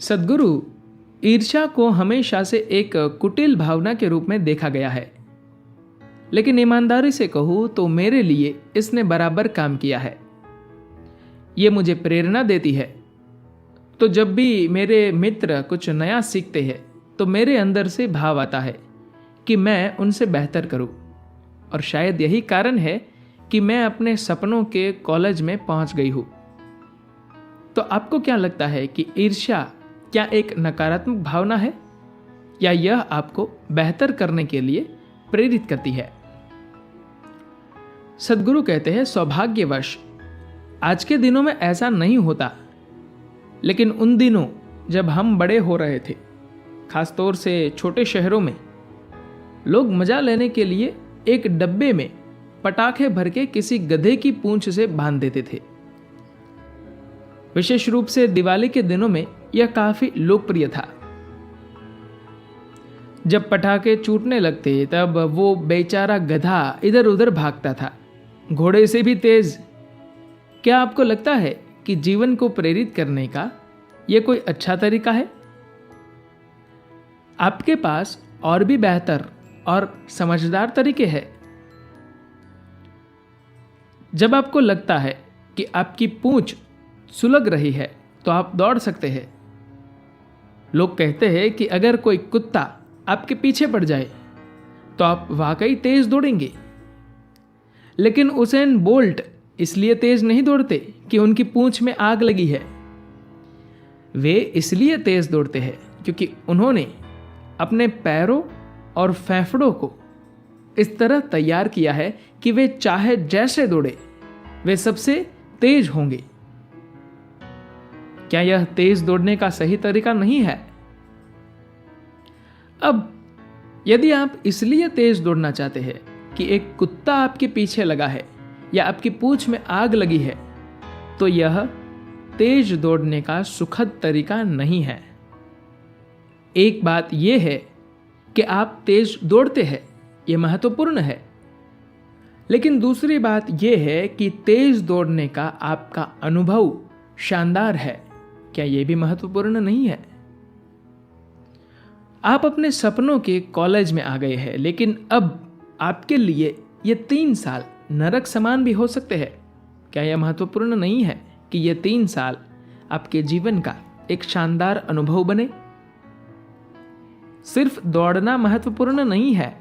सद्गुरु, ईर्ष्या को हमेशा से एक कुटिल भावना के रूप में देखा गया है, लेकिन ईमानदारी से कहूँ तो मेरे लिए इसने बराबर काम किया है। ये मुझे प्रेरणा देती है। तो जब भी मेरे मित्र कुछ नया सीखते हैं तो मेरे अंदर से भाव आता है कि मैं उनसे बेहतर करूं, और शायद यही कारण है कि मैं अपने सपनों के कॉलेज में पहुंच गई हूं। तो आपको क्या लगता है कि ईर्ष्या क्या एक नकारात्मक भावना है, या यह आपको बेहतर करने के लिए प्रेरित करती है? सद्गुरु कहते हैं, सौभाग्यवश आज के दिनों में ऐसा नहीं होता, लेकिन उन दिनों जब हम बड़े हो रहे थे, खासतौर से छोटे शहरों में, लोग मजा लेने के लिए एक डब्बे में पटाखे भर के किसी गधे की पूंछ से बांध देते थे। विशेष रूप से दिवाली के दिनों में यह काफी लोकप्रिय था। जब पटाखे छूटने लगते तब वो बेचारा गधा इधर उधर भागता था, घोड़े से भी तेज। क्या आपको लगता है कि जीवन को प्रेरित करने का यह कोई अच्छा तरीका है? आपके पास और भी बेहतर और समझदार तरीके हैं। जब आपको लगता है कि आपकी पूंछ सुलग रही है तो आप दौड़ सकते हैं। लोग कहते हैं कि अगर कोई कुत्ता आपके पीछे पड़ जाए तो आप वाकई तेज दौड़ेंगे, लेकिन उसेन बोल्ट इसलिए तेज नहीं दौड़ते कि उनकी पूंछ में आग लगी है। वे इसलिए तेज दौड़ते हैं क्योंकि उन्होंने अपने पैरों और फेफड़ों को इस तरह तैयार किया है कि वे चाहे जैसे दौड़े वे सबसे तेज होंगे। क्या यह तेज दौड़ने का सही तरीका नहीं है? अब यदि आप इसलिए तेज दौड़ना चाहते हैं कि एक कुत्ता आपके पीछे लगा है या आपकी पूंछ में आग लगी है, तो यह तेज दौड़ने का सुखद तरीका नहीं है। एक बात यह है कि आप तेज दौड़ते हैं, यह महत्वपूर्ण है, लेकिन दूसरी बात यह है कि तेज दौड़ने का आपका अनुभव शानदार है। क्या यह भी महत्वपूर्ण नहीं है? आप अपने सपनों के कॉलेज में आ गए हैं, लेकिन अब आपके लिए ये 3 साल नरक समान भी हो सकते हैं। क्या यह महत्वपूर्ण नहीं है कि ये 3 साल आपके जीवन का एक शानदार अनुभव बने? सिर्फ दौड़ना महत्वपूर्ण नहीं है,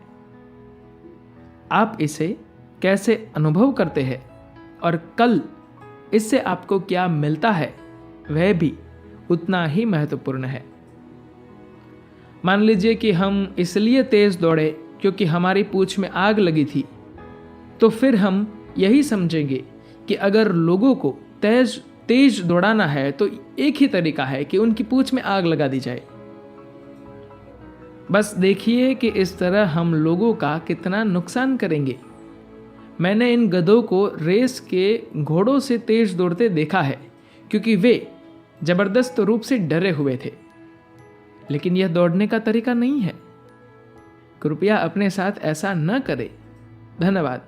आप इसे कैसे अनुभव करते हैं और कल इससे आपको क्या मिलता है वह भी उतना ही महत्वपूर्ण है। मान लीजिए कि हम इसलिए तेज दौड़े क्योंकि हमारी पूंछ में आग लगी थी, तो फिर हम यही समझेंगे कि अगर लोगों को तेज दौड़ाना है तो एक ही तरीका है कि उनकी पूंछ में आग लगा दी जाए। बस देखिए कि इस तरह हम लोगों का कितना नुकसान करेंगे। मैंने इन गधों को रेस के घोड़ों से तेज दौड़ते देखा है क्योंकि वे जबरदस्त रूप से डरे हुए थे, लेकिन यह दौड़ने का तरीका नहीं है। कृपया अपने साथ ऐसा न करें। धन्यवाद।